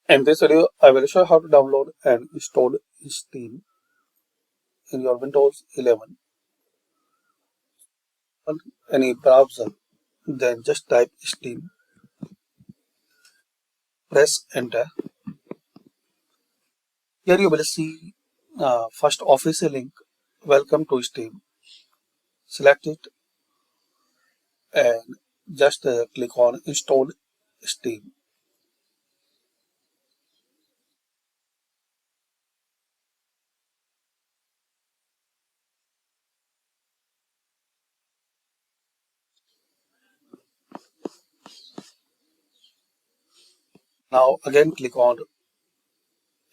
In this video, I will show how to download and install Steam in your Windows 11 on any browser. Then just type Steam, press enter. Here you will see first official link, welcome to Steam. Select it and just click on install Steam. Now again click on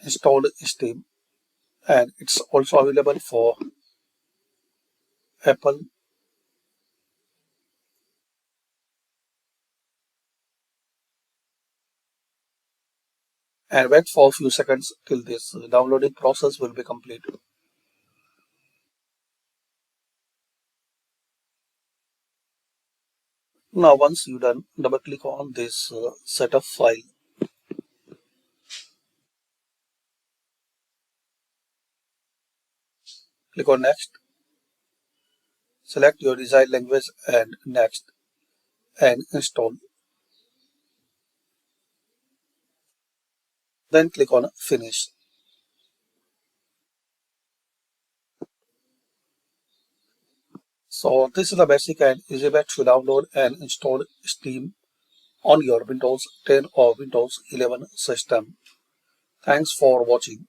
install Steam, and it's also available for Apple and wait for a few seconds till this downloading process will be completed. Now once you done, double click on this setup file. Click on next. Select your desired language and next and install. Then click on finish. So this is the basic and easy way to download and install Steam on your Windows 10 or Windows 11 system. Thanks for watching.